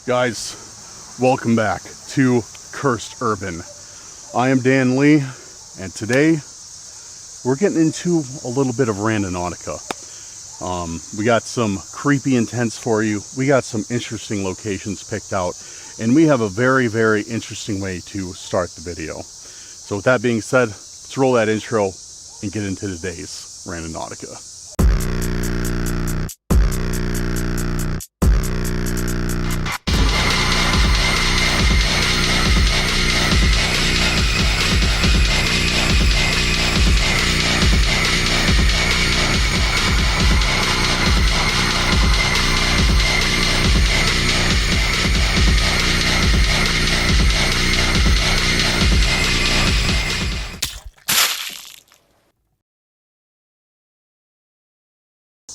Guys, welcome back to Cursed Urban. I am Dan Lee, and today we're getting into a little bit of Randonautica. We got some creepy intents for you. We got some interesting locations picked out, and we have a very, very interesting way to start the video. So with that being said, let's roll that intro and get into today's Randonautica.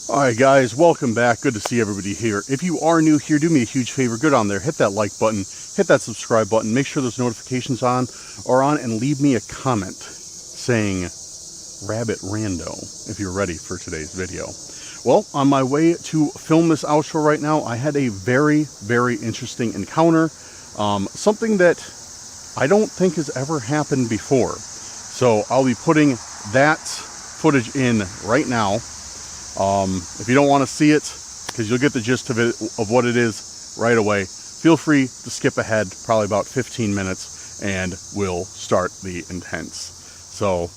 Alright guys, welcome back. Good to see everybody here. If you are new here, do me a huge favor. Go down there, hit that like button, hit that subscribe button, make sure those notifications are on, and leave me a comment saying Rabbit Rando if you're ready for today's video. Well, on my way to film this outro right now, I had a very, very interesting encounter. Something that I don't think has ever happened before. So I'll be putting that footage in right now. If you don't want to see it, because you'll get the gist of it, of what it is right away, feel free to skip ahead probably about 15 minutes and we'll start the intents. So,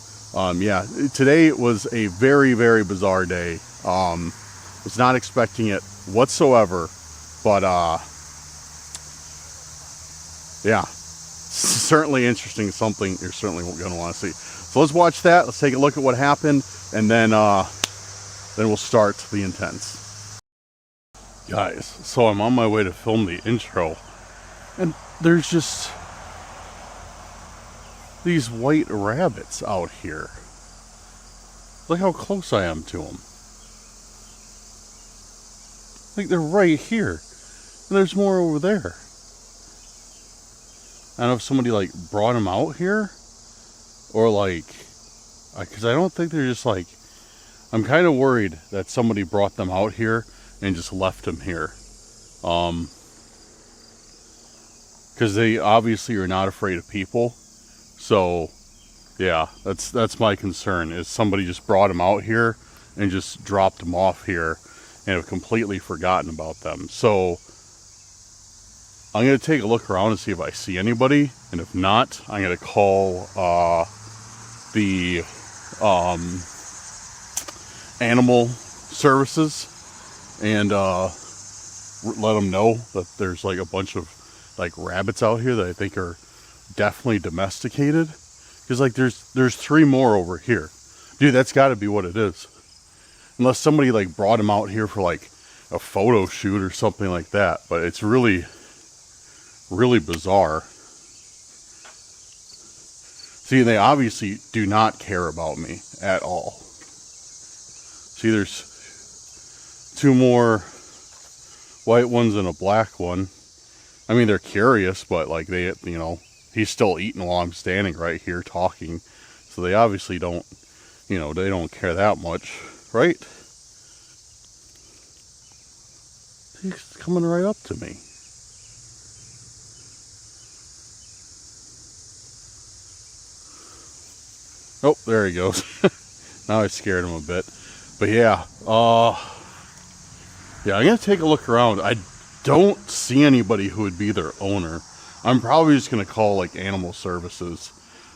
yeah, today was a very, very bizarre day. Was not expecting it whatsoever, but, yeah, certainly interesting, something you're certainly going to want to see. So let's watch that. Let's take a look at what happened, and then we'll start the intents. Guys, so I'm on my way to film the intro, and there's just these white rabbits out here. Look how close I am to them. Like, they're right here, and there's more over there. I don't know if somebody like brought them out here, or like, because I don't think they're just like, I'm kind of worried that somebody brought them out here and just left them here. Because they obviously are not afraid of people. So, yeah, that's my concern, is somebody just brought them out here and just dropped them off here and have completely forgotten about them. So, I'm going to take a look around and see if I see anybody. And if not, I'm going to call the animal services and let them know that there's like a bunch of like rabbits out here that I think are definitely domesticated, because like there's 3 more over here. Dude, that's got to be what it is, unless somebody like brought them out here for like a photo shoot or something like that. But it's really, really bizarre. See, they obviously do not care about me at all. See, there's 2 more white ones and a black one. I mean, they're curious, but like they, you know, he's still eating while I'm standing right here talking. So they obviously don't, you know, they don't care that much, right? He's coming right up to me. Oh, there he goes. Now I scared him a bit. But yeah, yeah, I'm going to take a look around. I don't see anybody who would be their owner. I'm probably just going to call like animal services.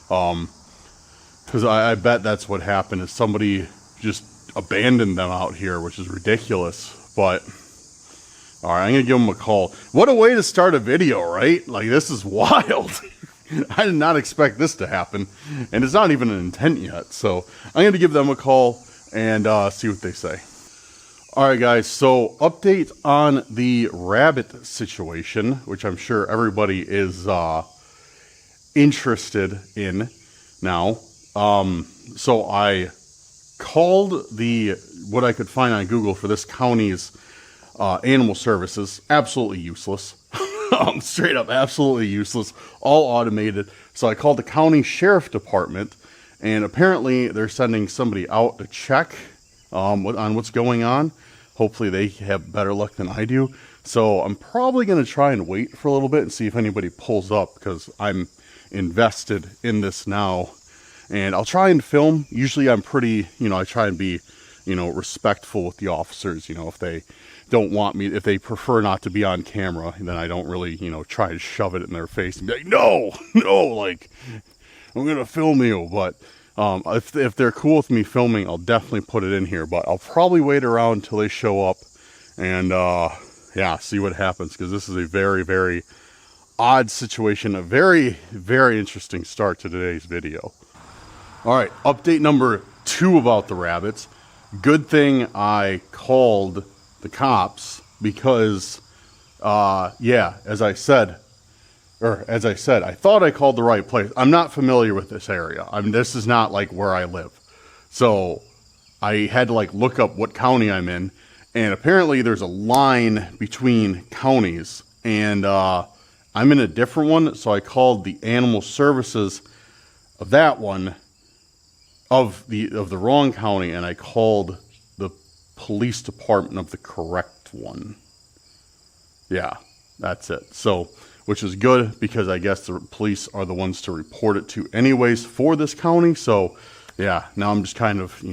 Because I bet that's what happened, is somebody just abandoned them out here, which is ridiculous. But, alright, I'm going to give them a call. What a way to start a video, right? Like, this is wild. I did not expect this to happen. And it's not even an intent yet. So, I'm going to give them a call and see what they say. Alright guys, so update on the rabbit situation, which I'm sure everybody is interested in now. So I called what I could find on Google for this county's animal services. Absolutely useless. Straight up absolutely useless. All automated. So I called the county sheriff department, and apparently they're sending somebody out to check on what's going on. Hopefully they have better luck than I do. So I'm probably going to try and wait for a little bit and see if anybody pulls up, because I'm invested in this now. And I'll try and film. Usually I'm pretty, I try and be, respectful with the officers. If they don't want me, if they prefer not to be on camera, then I don't really, try to shove it in their face and be like, no, like, I'm going to film you. But if they're cool with me filming, I'll definitely put it in here. But I'll probably wait around until they show up and, yeah, see what happens, because this is a very, very odd situation. A very, very interesting start to today's video. All right, update number 2 about the rabbits. Good thing I called the cops, because, yeah, as I said, I thought I called the right place. I'm not familiar with this area. This is not like where I live. So I had to like look up what county I'm in. And apparently there's a line between counties, and I'm in a different one. So I called the animal services of that one, of the wrong county, and I called the police department of the correct one. Yeah, that's it. So, which is good, because I guess the police are the ones to report it to anyways for this county. So yeah, now I'm just kind of,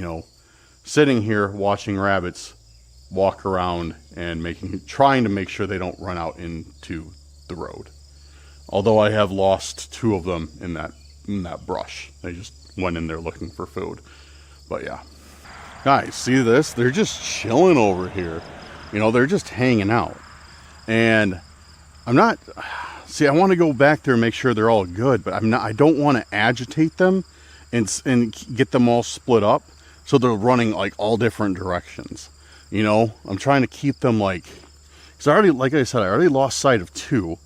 sitting here watching rabbits walk around and trying to make sure they don't run out into the road. Although I have lost 2 of them in that brush. They just went in there looking for food. But yeah. Guys, see this? They're just chilling over here. They're just hanging out. And see, I want to go back there and make sure they're all good, but I don't want to agitate them and get them all split up so they're running like all different directions. I'm trying to keep them like, because like I said, I already lost sight of 2.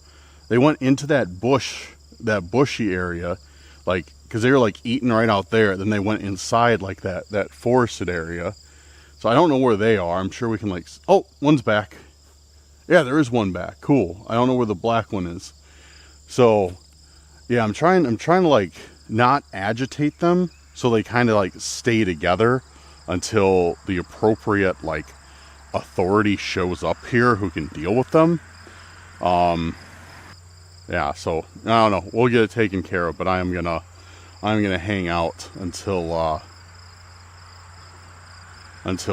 They went into that bushy area, like, because they were like eating right out there. Then they went inside like that forested area. So I don't know where they are. I'm sure we can like, oh, one's back. Yeah, there is one back. Cool. I don't know where the black one is. So yeah, I'm trying to like not agitate them so they kind of like stay together until the appropriate like authority shows up here who can deal with them. Yeah, so I don't know, we'll get it taken care of, but I'm gonna hang out until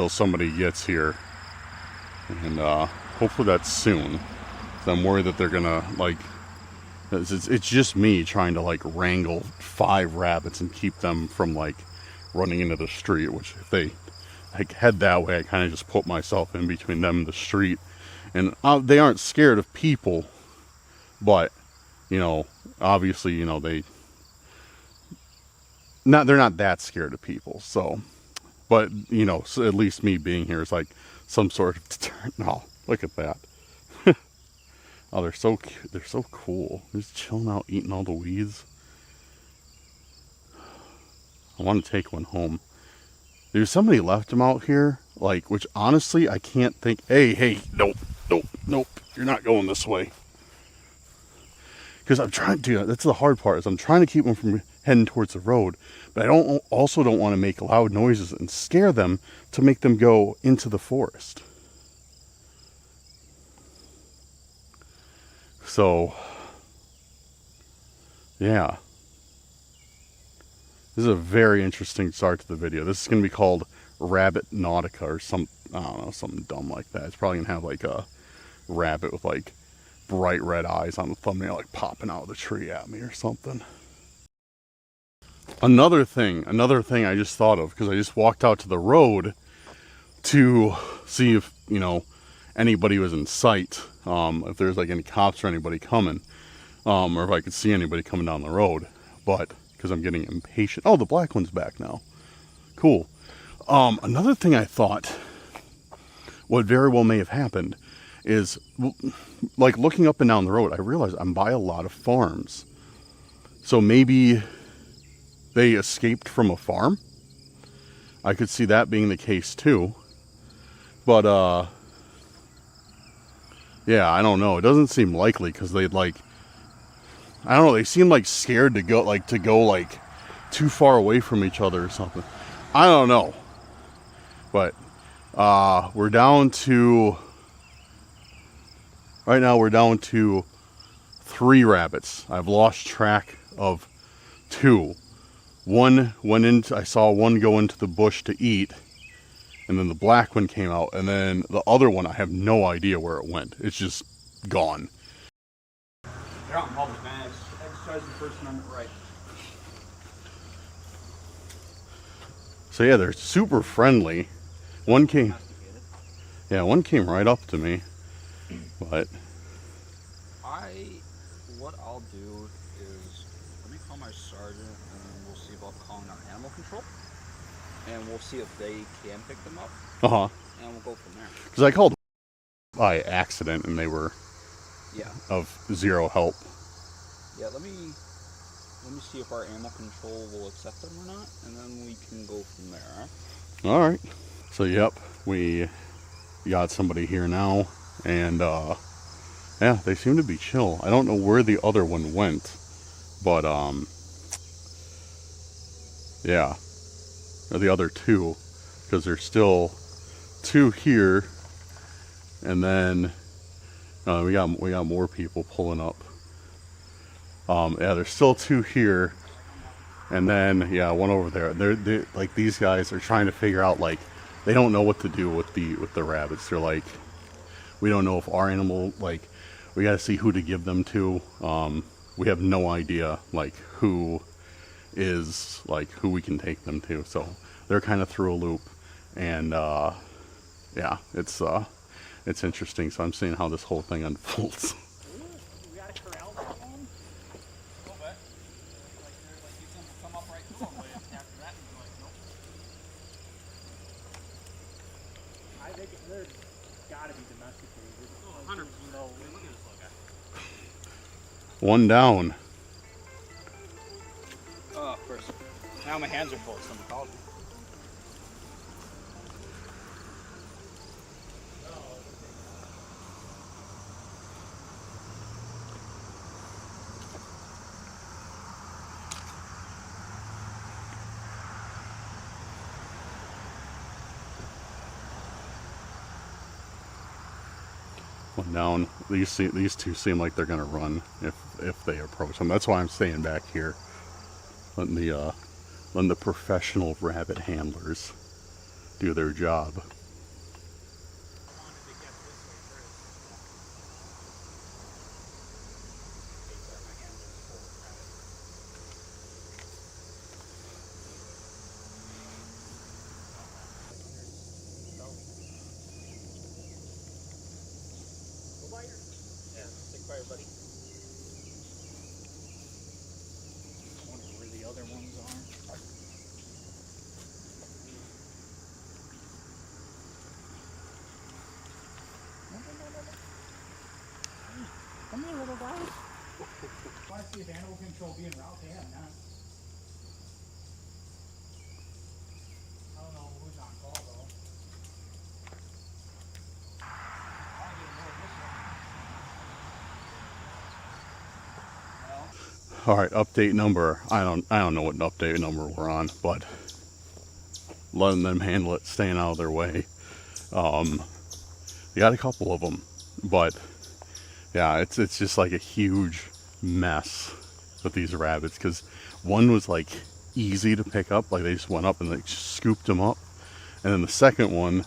somebody gets here, and hopefully that's soon. I'm worried that they're gonna like, it's just me trying to like wrangle 5 rabbits and keep them from like running into the street, which if they like head that way, I kind of just put myself in between them and the street. And they aren't scared of people, but obviously, they're not that scared of people. So, but so at least me being here is like some sort of deterrent. Oh, look at that. Oh, they're so cute. They're so cool. They're just chilling out, eating all the weeds. I want to take one home. There's somebody left them out here, like, which honestly I can't think. Hey, nope. You're not going this way. Because I'm trying to. That's the hard part. Is I'm trying to keep them from heading towards the road, but I also don't want to make loud noises and scare them to make them go into the forest. So, yeah. This is a very interesting start to the video. This is going to be called Randonautica or I don't know, something dumb like that. It's probably going to have like a rabbit with like bright red eyes on the thumbnail, like popping out of the tree at me or something. Another thing I just thought of, because I just walked out to the road to see if, anybody was in sight, if there's like any cops or anybody coming, or if I could see anybody coming down the road. But because I'm getting impatient. Oh, the black one's back now. Cool. Another thing I thought, what very well may have happened, is like looking up and down the road, I realized I'm by a lot of farms. So maybe they escaped from a farm. I could see that being the case too. But yeah, I don't know. It doesn't seem likely, because they'd like, I don't know, they seem like scared to go like too far away from each other or something. I don't know. But we're down to Right now we're down to 3 rabbits. I've lost track of 2. One went into, I saw one go into the bush to eat, and then the black one came out, and then the other one, I have no idea where it went. It's just gone. They're out in public, man. Exercise the First Amendment right. So yeah, they're super friendly. One came right up to me, but what I'll do is, let me call my sergeant and we'll see about calling out animal control. And we'll see if they can pick them up. And we'll go from there. Because I called by accident and they were of zero help. Yeah, let me see if our animal control will accept them or not, and then we can go from there. All right. So yep, we got somebody here now, and yeah, they seem to be chill. I don't know where the other one went, but yeah, or the other 2, because there's still 2 here, and then we got more people pulling up. Yeah, there's still 2 here, and then yeah, one over there. They're like, these guys are trying to figure out, like, they don't know what to do with the rabbits. They're like, we don't know if our animal, like, we got to see who to give them to. We have no idea, like, who we can take them to. So they're kind of through a loop, and yeah, it's interesting. So I'm seeing how this whole thing unfolds. We got a corral that one? A little bit. Like you can come up right through them, but after that, you're like, nope. I think they're gotta be domesticated. 100%. No, look at this little guy. One down. Oh, of course. Now my hands are full of stomachology. One down. These 2 seem like they're gonna run if they approach them. That's why I'm staying back here, letting the professional rabbit handlers do their job. Yeah, stick fire, buddy. I wonder where the other ones are. No. Come here, little guy. I want to see if animal control being route to him, not. I don't know who's on call though. All right, update number. I don't know what update number we're on, but letting them handle it, staying out of their way. We got a couple of them, but yeah, it's just like a huge mess with these rabbits, because one was like easy to pick up, like they just went up and like scooped them up, and then the second one,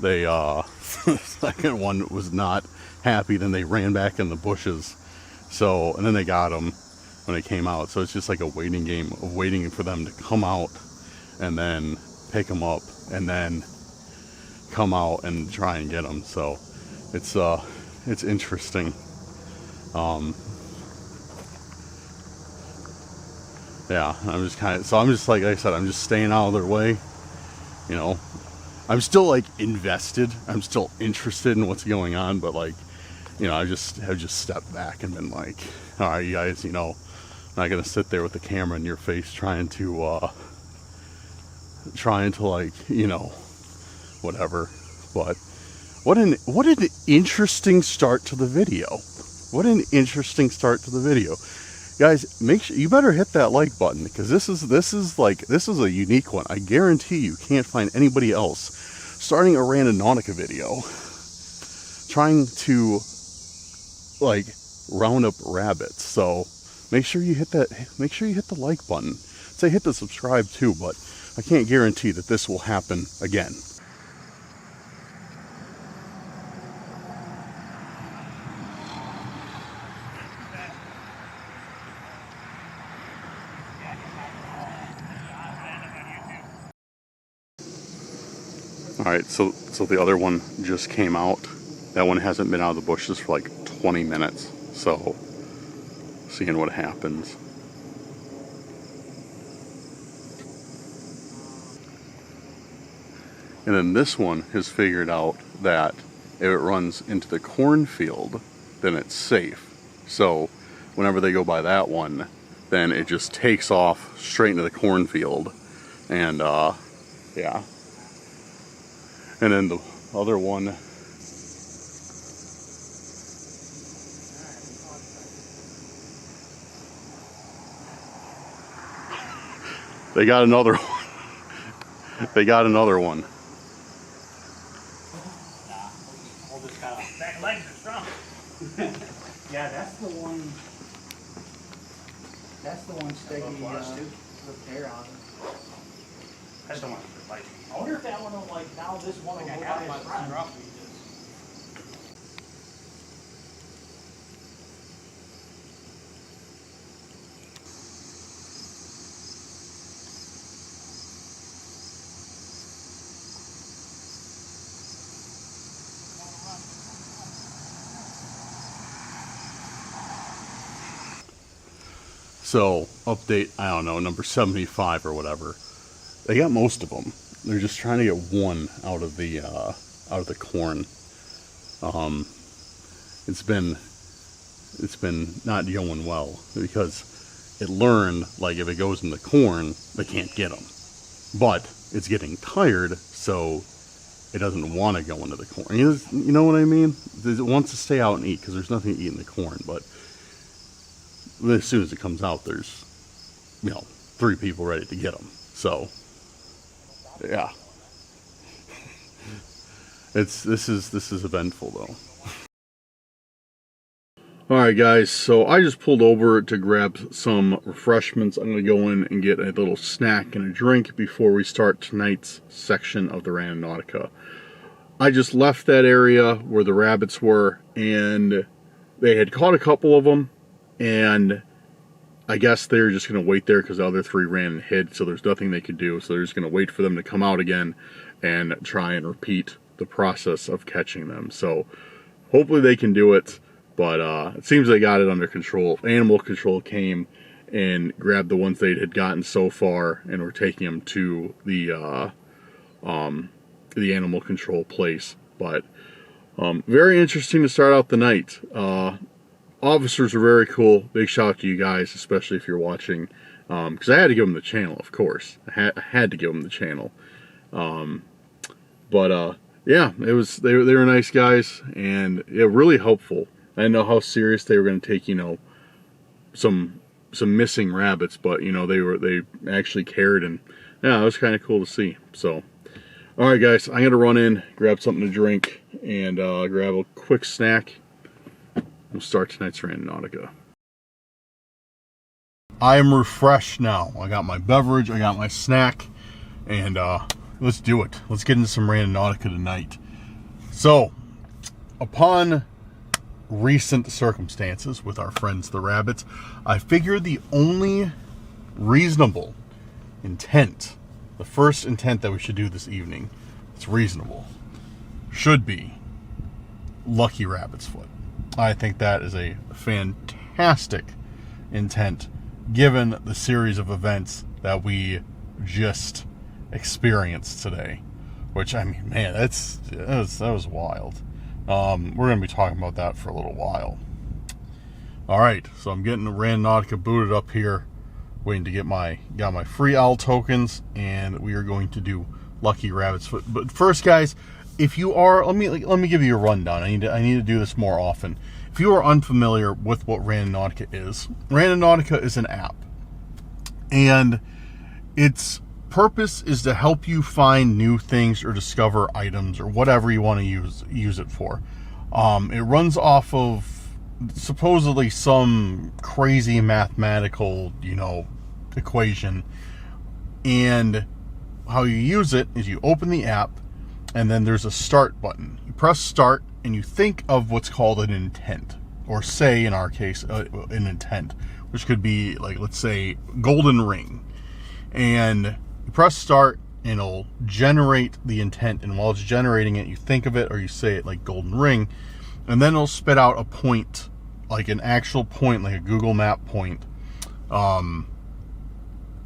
the second one was not happy. Then they ran back in the bushes, so, and then they got them when they came out. So it's just like a waiting game of waiting for them to come out and then pick them up and then come out and try and get them. So it's interesting. Yeah, I'm just like I said, I'm just staying out of their way, you know. I'm still like invested, I'm still interested in what's going on, but like, you know, I have just stepped back and been like, all right, you guys, you know, I'm not gonna sit there with the camera in your face trying to like, you know, whatever. But what an interesting start to the video. What an interesting start to the video. Guys, make sure you better hit that like button, because this is a unique one. I guarantee you can't find anybody else starting a Randonautica video, trying to like round up rabbits. So make sure you hit that. Make sure you hit the like button. Say hit the subscribe too, but I can't guarantee that this will happen again. Alright, so the other one just came out. That one hasn't been out of the bushes for like 20 minutes. So, seeing what happens. And then this one has figured out that if it runs into the cornfield, then it's safe. So, whenever they go by that one, then it just takes off straight into the cornfield. And, yeah. And then the other one, they got another one. They got another one. We'll just kind of, back legs are strong. Yeah, that's the one. That's the one sticking the hair on it. I just don't want to bite. I wonder if that one will, like, now this one will go by his friend. So, update, I don't know, number 75 or whatever. They got most of them. They're just trying to get one out of the corn. It's been not going well because it learned, like, if it goes in the corn, they can't get them. But it's getting tired, so it doesn't want to go into the corn. You know what I mean? It wants to stay out and eat because there's nothing to eat in the corn. But as soon as it comes out, there's, 3 people ready to get them. So, yeah. This is eventful though. Alright guys, so I just pulled over to grab some refreshments. I'm going to go in and get a little snack and a drink before we start tonight's section of the Randonautica. I just left that area where the rabbits were, and they had caught a couple of them, and I guess they were just going to wait there because the other 3 ran and hid, so there's nothing they could do. So they're just going to wait for them to come out again and try and repeat the process of catching them. So hopefully they can do it, but it seems they got it under control. Animal control came and grabbed the ones they had gotten so far and were taking them to the animal control place. But very interesting to start out the night. Officers are very cool. Big shout out to you guys, especially if you're watching, because I had to give them the channel, of course. I had to give them the channel. Yeah, they were nice guys, and really helpful. I didn't know how serious they were going to take, some missing rabbits, but they actually cared, and yeah, it was kind of cool to see. So, all right, guys, I'm gonna run in, grab something to drink, and grab a quick snack. We'll start tonight's Randonautica. I am refreshed now. I got my beverage, I got my snack, and let's do it. Let's get into some Randonautica tonight. So, upon recent circumstances with our friends the rabbits, I figured the only reasonable intent, the first intent that we should do this evening, it's reasonable, should be Lucky Rabbit's Foot. I think that is a fantastic intent given the series of events that we just experienced today. Which, I mean, man, that was wild. We're going to be talking about that for a little while. Alright, so I'm getting the Randonautica booted up here, waiting to get got my free owl tokens, and we are going to do Lucky Rabbit's Foot. But first, guys, if you are, let me give you a rundown. I need to do this more often. If you are unfamiliar with what Randonautica is an app, and it's purpose is to help you find new things or discover items or whatever you want to use it for. It runs off of supposedly some crazy mathematical, equation. And how you use it is you open the app, and then there's a start button. You press start, and you think of what's called an intent, or say, in our case, an intent, which could be, like, let's say, golden ring. And you press start, and it'll generate the intent, and while it's generating it, you think of it, or you say it like golden ring, and then it'll spit out a point, like an actual point, like a Google Map point.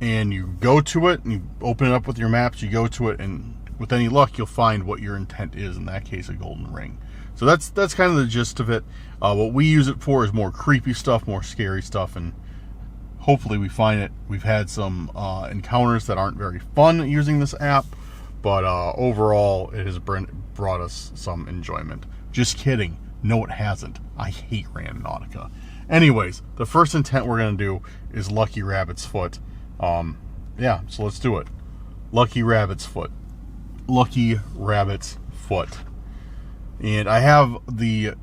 And you go to it, and you open it up with your maps, you go to it, and with any luck, you'll find what your intent is, in that case, a golden ring. So that's kind of the gist of it. What we use it for is more creepy stuff, more scary stuff, and hopefully we find it. We've had some encounters that aren't very fun using this app, but overall, it has brought us some enjoyment. Just kidding. No, it hasn't. I hate Randonautica. Anyways, the first intent we're going to do is Lucky Rabbit's Foot. Yeah, so let's do it. Lucky Rabbit's Foot. Lucky Rabbit's Foot. And I have the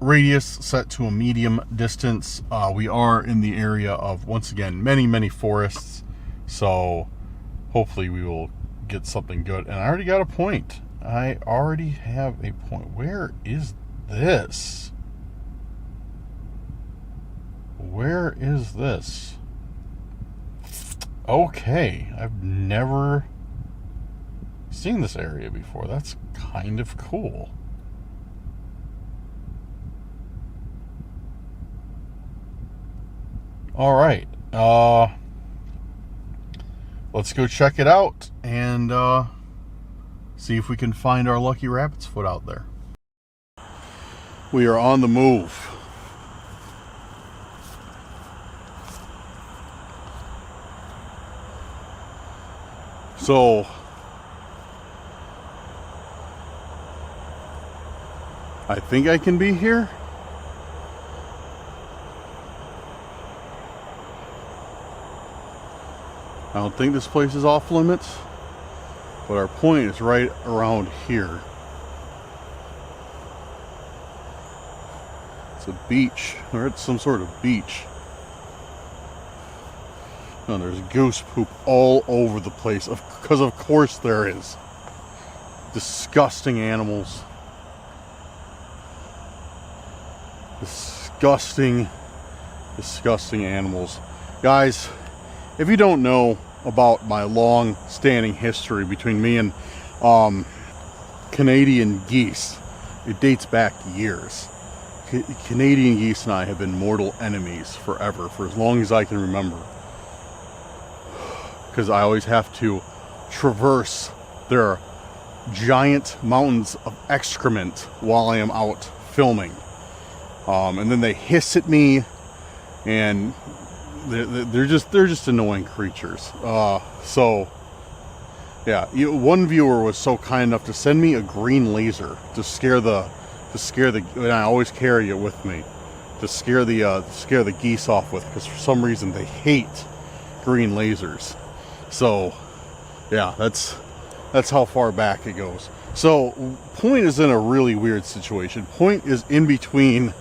radius set to a medium distance. We are in the area of, once again, many forests. So hopefully we will get something good. And I already got a point. I already have a point. Where is this? Where is this? Okay, I've never seen this area before. That's kind of cool. All right, let's go check it out and see if we can find our Lucky Rabbit's Foot out there. We are on the move. So, I think I can be here. I don't think this place is off limits, but our point is right around here. It's a beach, or it's some sort of beach. Oh, there's goose poop all over the place, because of course there is. Disgusting animals. Disgusting animals. Guys, if you don't know about my long-standing history between me and Canadian geese, it dates back years. Canadian geese and I have been mortal enemies forever, for as long as I can remember. Because I always have to traverse their giant mountains of excrement while I am out filming. And then they hiss at me, and they're just annoying creatures. So yeah, one viewer was so kind enough to send me a green laser to scare the, and I always carry it with me, to scare the geese off with, because for some reason they hate green lasers. So yeah, that's how far back it goes. So Point is in a really weird situation. Point is in between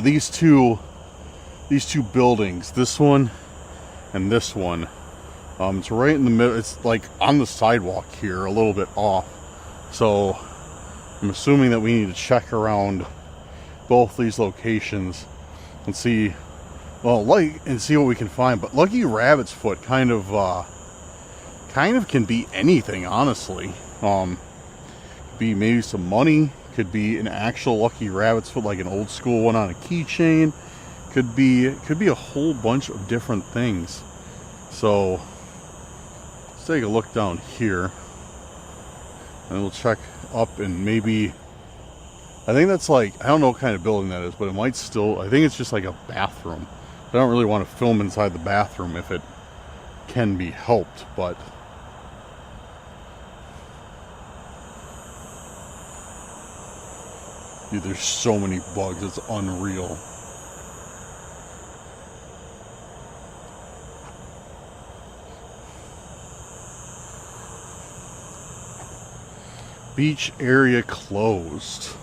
these two buildings, this one and this one. It's right in the middle. It's like on the sidewalk here, a little bit off. So I'm assuming that we need to check around both these locations and see, and see what we can find. But Lucky Rabbit's Foot kind of can be anything, honestly. Could be maybe some money. Could be an actual Lucky Rabbit's Foot, like an old school one on a keychain. Could be a whole bunch of different things. So let's take a look down here, and we'll check up, and maybe, I think that's like, I don't know what kind of building that is, but it might still, I think it's just like a bathroom. I don't really want to film inside the bathroom if it can be helped, but dude, there's so many bugs, it's unreal. Beach area closed.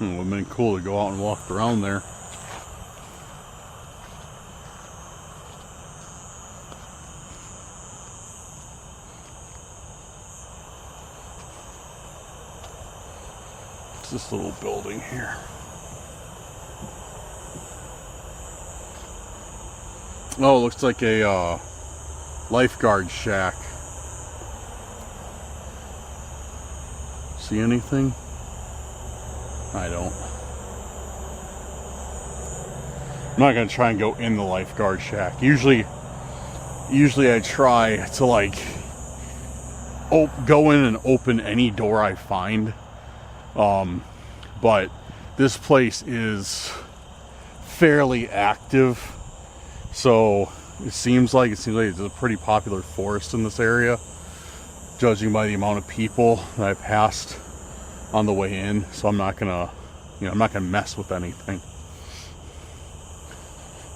It would have been cool to go out and walk around there. It's this little building here. Oh, it looks like a lifeguard shack. See anything? I don't. I'm not gonna try and go in the lifeguard shack. Usually I try to like go in and open any door I find. But this place is fairly active, so it seems like it's a pretty popular forest in this area, judging by the amount of people that I passed on the way in. So I'm not gonna mess with anything.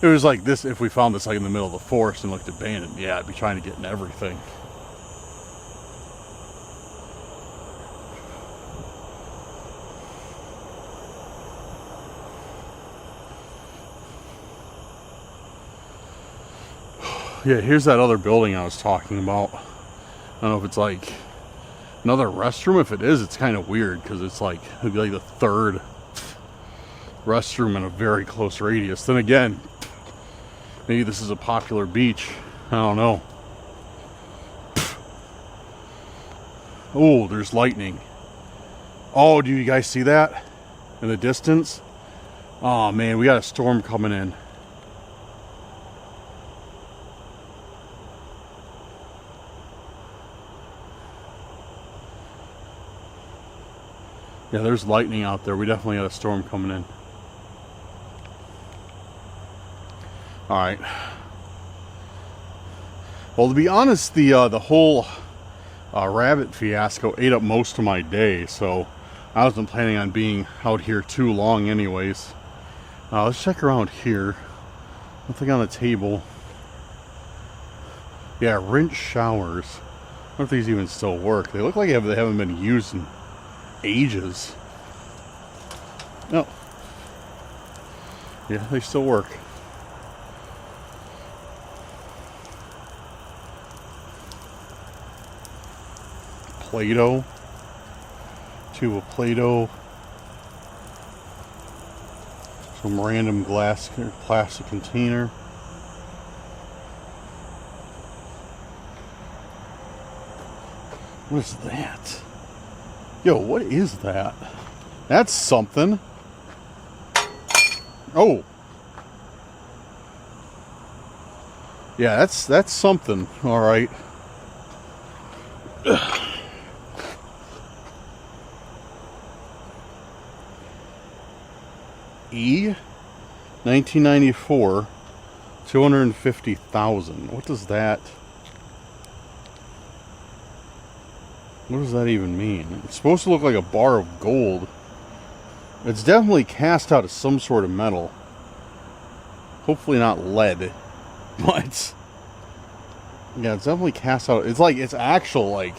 It was like this, if we found this like in the middle of the forest and looked abandoned, yeah, I'd be trying to get in everything. Yeah, here's that other building I was talking about. I don't know if it's like another restroom. If it is, it's kind of weird because it's like, it'd be like the third restroom in a very close radius. Then again, maybe this is a popular beach. I don't know. Oh, there's lightning. Oh, do you guys see that in the distance? Oh man, we got a storm coming in. Yeah, there's lightning out there. We definitely had a storm coming in. Alright. Well, to be honest, the whole rabbit fiasco ate up most of my day, so I wasn't planning on being out here too long anyways. Let's check around here. Nothing on the table. Yeah, rinse showers. I wonder if these even still work. They look like they haven't been used in ages. No. Yeah, they still work. Play-Doh. Tube of Play-Doh. Some random glass or plastic container. What is that? Yo, what is that? That's something. Oh. Yeah, that's something. All right. E 1994 250,000. What does that even mean? It's supposed to look like a bar of gold. It's definitely cast out of some sort of metal. Hopefully not lead. But yeah, it's definitely cast out. It's actual like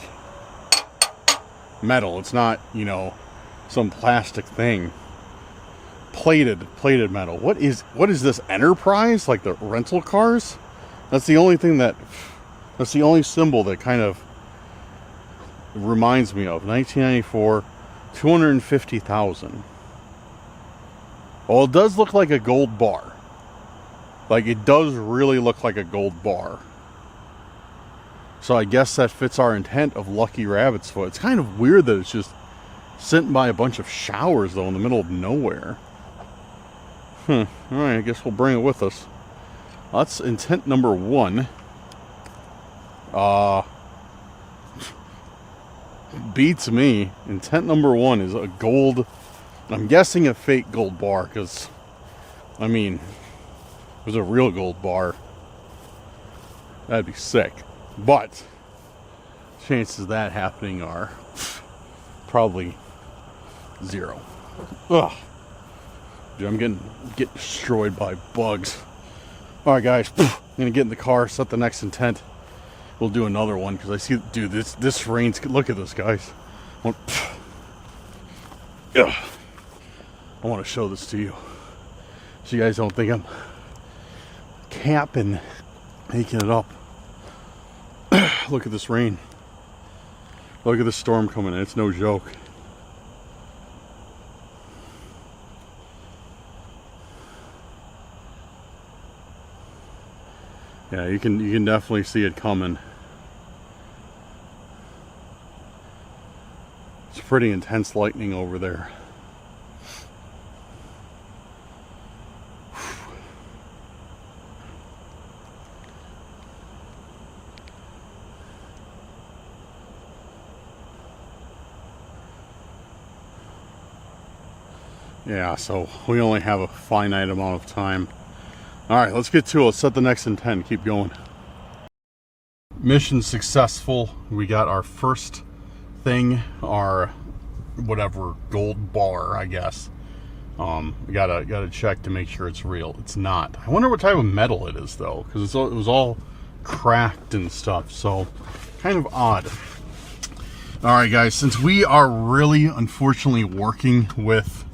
metal. It's not, some plastic thing. Plated metal. What is this, Enterprise? Like the rental cars? That's the only symbol that kind of reminds me of. 1994, 250,000. Well, it does look like a gold bar. Like, it does really look like a gold bar. So I guess that fits our intent of Lucky Rabbit's Foot. It's kind of weird that it's just sitting by a bunch of showers, though, in the middle of nowhere. Alright, I guess we'll bring it with us. That's intent number 1. Beats me. Intent number 1 is a gold, I'm guessing a fake gold bar, because, I mean, if it was a real gold bar, that'd be sick. But chances of that happening are probably 0. Ugh. Dude, I'm getting destroyed by bugs. Alright guys, I'm gonna get in the car, set the next intent. We'll do another one because I see, dude, this rain's, look at this, guys. I want to show this to you so you guys don't think I'm capping, making it up. Look at this rain. Look at the storm coming in. It's no joke. Yeah, you can definitely see it coming. It's pretty intense lightning over there. Yeah, so we only have a finite amount of time. Alright, let's get to it. Let's set the next intent. Keep going. Mission successful. We got our first thing, our whatever gold bar, I guess. We gotta check to make sure it's real. It's not. I wonder what type of metal it is though, because it was all cracked and stuff. So kind of odd. Alright guys, since we are really unfortunately working with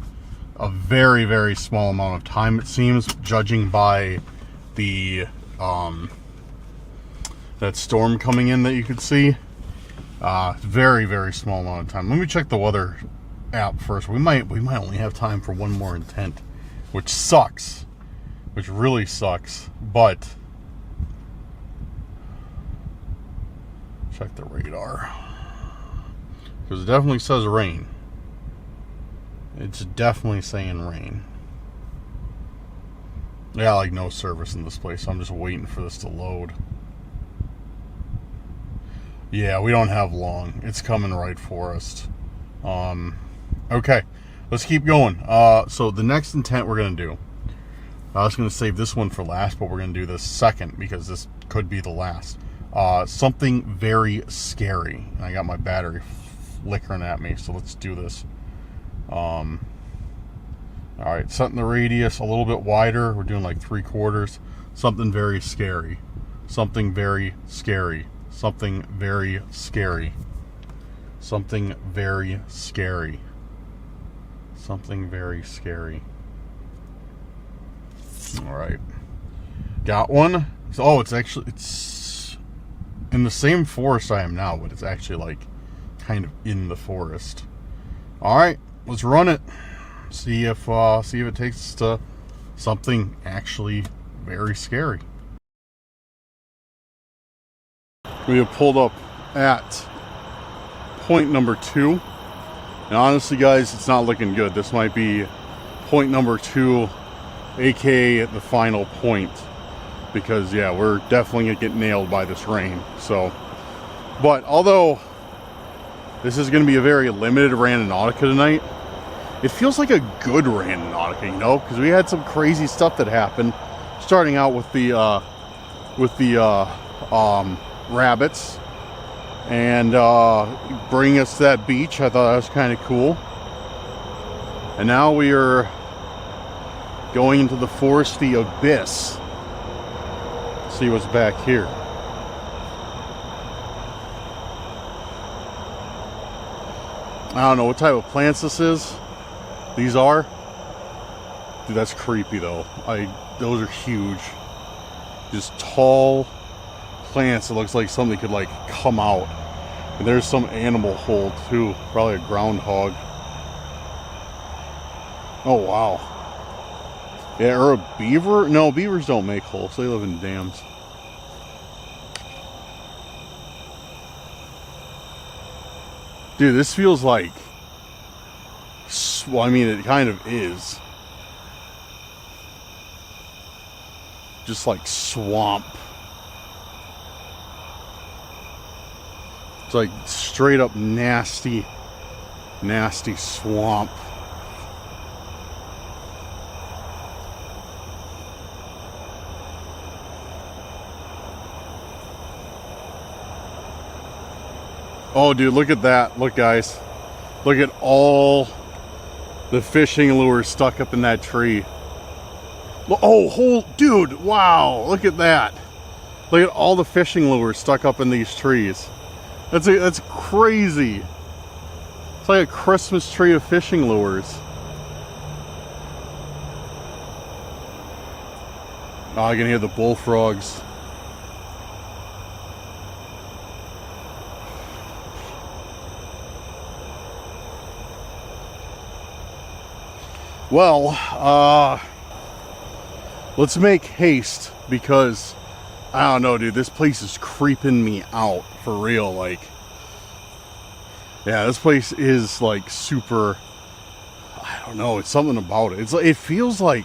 a very, very small amount of time, it seems, judging by the that storm coming in that you could see. Very, very small amount of time. Let me check the weather app first. We might only have time for one more intent, which sucks, which really sucks. But check the radar, because it definitely says rain. It's definitely saying rain. Yeah, like no service in this place, so I'm just waiting for this to load. Yeah, we don't have long. It's coming right for us. Okay, let's keep going. So the next intent we're going to do, I was going to save this one for last, but we're going to do this second because this could be the last. Something very scary. I got my battery flickering at me, so let's do this. Alright, setting the radius a little bit wider. We're doing like 3/4. Something very scary. Something very scary. Something very scary. Something very scary. Something very scary. Alright. Got one. Oh, it's in the same forest I am now, but it's actually like kind of in the forest. Alright. Let's run it. See if it takes us to something actually very scary. We have pulled up at point number 2. And honestly, guys, it's not looking good. This might be point number 2, aka the final point. Because yeah, we're definitely gonna get nailed by this rain. So, but although this is gonna be a very limited Randonautica tonight, it feels like a good Randonautica, you know, because we had some crazy stuff that happened, starting out with the rabbits, and bringing us to that beach. I thought that was kind of cool. And now we are going into the foresty abyss. Let's see what's back here. I don't know what type of plants this is. These are. Dude, that's creepy though. Those are huge. Just tall plants. It looks like something could like come out. And there's some animal hole too. Probably a groundhog. Oh wow. Yeah, or a beaver? No, beavers don't make holes. They live in dams. Dude, this feels like... Well, I mean, it kind of is. Just like swamp. It's like straight up nasty, nasty swamp. Oh, dude, look at that. Look, guys. Look at all The fishing lure stuck up in that tree. Oh, dude, wow, look at that. Look at all the fishing lures stuck up in these trees. That's crazy. It's like a Christmas tree of fishing lures. Oh, I can hear the bullfrogs. Well, let's make haste because I don't know, dude, this place is creeping me out for real. Like, yeah, this place is like super, I don't know, it's something about it. It feels like,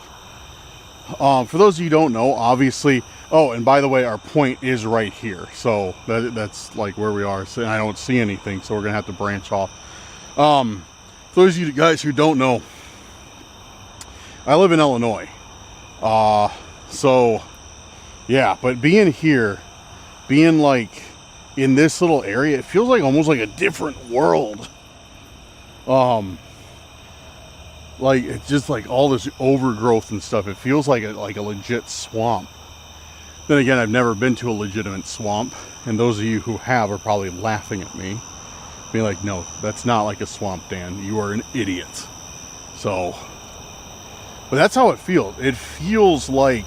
for those of you who don't know, obviously, oh, and by the way, our point is right here. So that's like where we are. So I don't see anything, so we're going to have to branch off. For those of you guys who don't know, I live in Illinois. So yeah, but being here, being like in this little area, it feels like almost like a different world. Like it's just like all this overgrowth and stuff. It feels like a legit swamp. Then again, I've never been to a legitimate swamp, and those of you who have are probably laughing at me, being like, "No, that's not like a swamp, Dan. You are an idiot." So, but that's how it feels. It feels like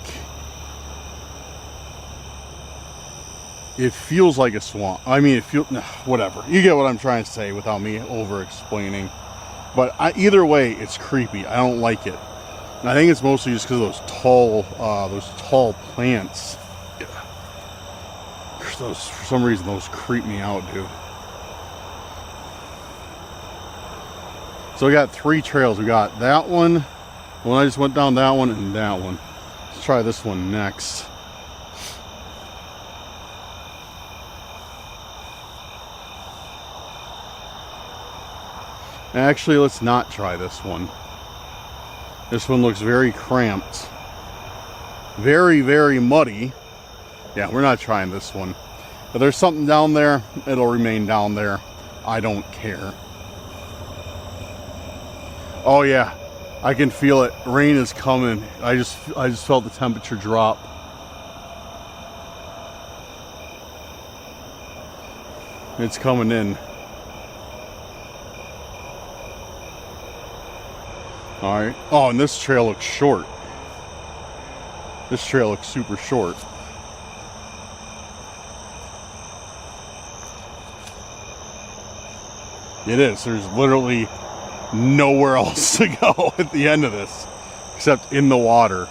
a swamp. I mean, whatever. You get what I'm trying to say without me over-explaining. But either way, it's creepy. I don't like it. And I think it's mostly just because of those tall plants. Yeah. For some reason, those creep me out, dude. So we got 3 trails. We got that one. When I just went down that one and that one. Let's try this one next. Actually, let's not try this one. This one looks very cramped. Very, very muddy. Yeah, we're not trying this one. If there's something down there, it'll remain down there. I don't care. Oh yeah, I can feel it. Rain is coming. I just felt the temperature drop. It's coming in. Alright. Oh, and this trail looks short. This trail looks super short. It is. There's literally nowhere else to go at the end of this. Except in the water.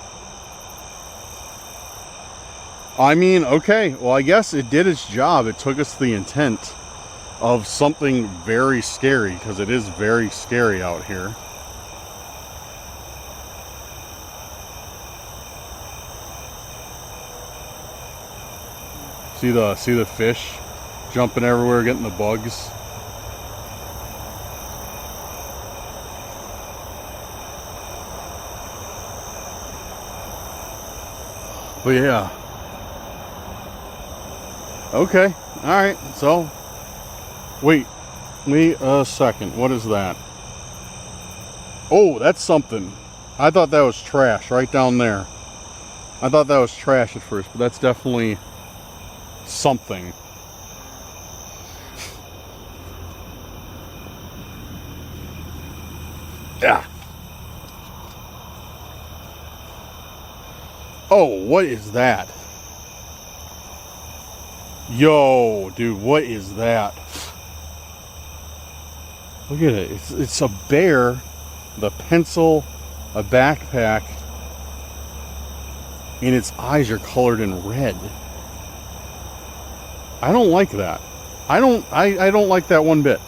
I mean, okay. Well, I guess it did its job. It took us to the intent of something very scary. Because it is very scary out here. See the fish jumping everywhere, getting the bugs. But yeah. Okay. Alright. So. Wait a second. What is that? Oh, that's something. I thought that was trash right down there. I thought that was trash at first, but that's definitely something. Yeah. Oh, what is that? Yo, dude, what is that? Look at it. It's a bear with a pencil, a backpack, and its eyes are colored in red. I don't like that. I don't like that one bit.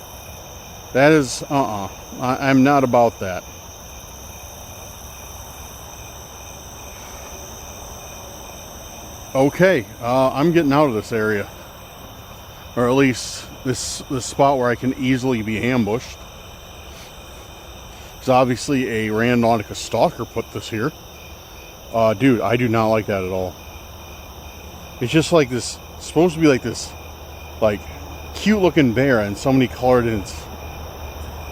That is, I'm not about that. Okay, I'm getting out of this area. Or at least this spot where I can easily be ambushed. Because obviously a Randonautica stalker put this here. Dude, I do not like that at all. It's just like this, it's supposed to be like this, like, cute looking bear, and somebody colored its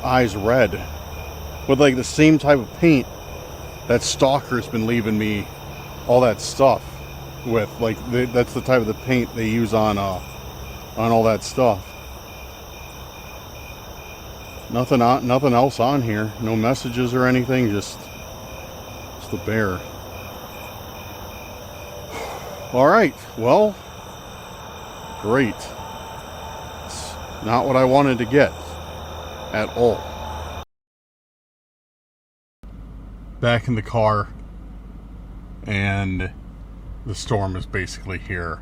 eyes red. with like the same type of paint that Stalker's been leaving me all that stuff with. Like that's the type of the paint they use on all that stuff. Nothing else on here. No messages or anything. Just the bear. All right. Well, great. It's not what I wanted to get at all. Back in the car, and the storm is basically here.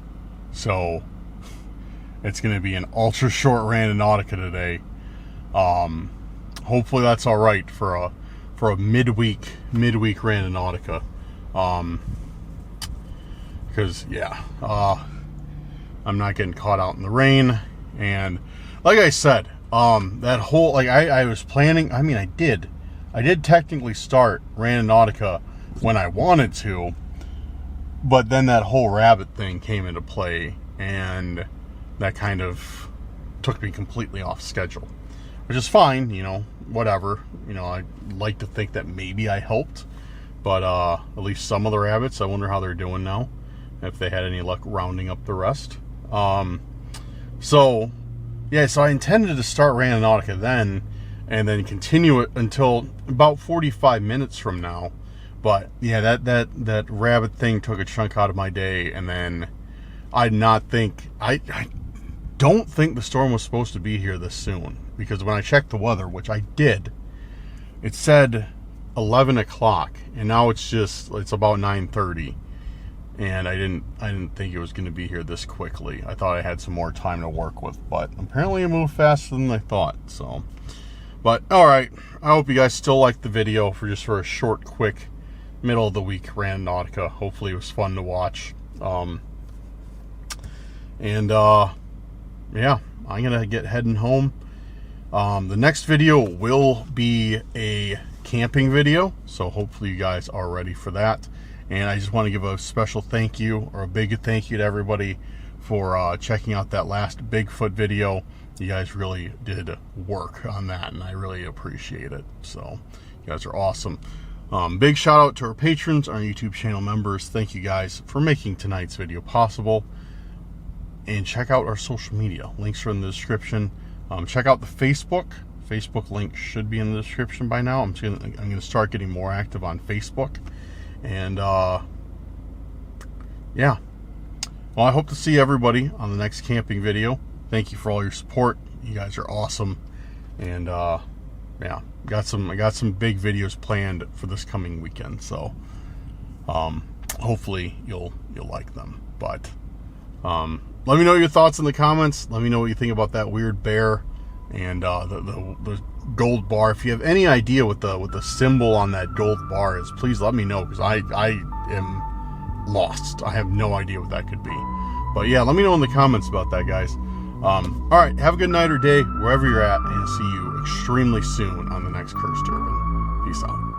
So it's going to be an ultra short Randonautica today. Hopefully that's all right for a midweek Randonautica. Because yeah, I'm not getting caught out in the rain, and like I said, that whole, like I was planning. I mean, I did technically start Randonautica when I wanted to, but then that whole rabbit thing came into play, and that kind of took me completely off schedule, which is fine, you know, whatever. You know, I like to think that maybe I helped, but at least some of the rabbits, I wonder how they're doing now, if they had any luck rounding up the rest. So yeah, so I intended to start Randonautica then, and then continue it until about 45 minutes from now. But yeah, that rabbit thing took a chunk out of my day, and then I don't think the storm was supposed to be here this soon, because when I checked the weather, which I did, it said 11 o'clock, and now it's about 9:30, and I didn't think it was going to be here this quickly. I thought I had some more time to work with, but apparently it moved faster than I thought. So, but all right, I hope you guys still liked the video for a short, quick, middle of the week Randonautica. Hopefully it was fun to watch. Yeah, I'm gonna get heading home. The next video will be a camping video, so hopefully you guys are ready for that. And I just want to give a special thank you, or a big thank you, to everybody for checking out that last Bigfoot video. You guys really did work on that, and I really appreciate it. So you guys are awesome. Big shout out to our patrons, our YouTube channel members. Thank you guys for making tonight's video possible. And check out our social media. Links are in the description. Check out the Facebook. Facebook link should be in the description by now. I'm going to start getting more active on Facebook. And yeah. Well, I hope to see everybody on the next camping video. Thank you for all your support. You guys are awesome. And yeah, I got some big videos planned for this coming weekend. So hopefully you'll like them. But let me know your thoughts in the comments. Let me know what you think about that weird bear and the gold bar. If you have any idea what the symbol on that gold bar is, please let me know, because I am lost. I have no idea what that could be. But yeah, let me know in the comments about that, guys. All right, have a good night or day wherever you're at, and see you extremely soon on the next Cursed Urban. Peace out.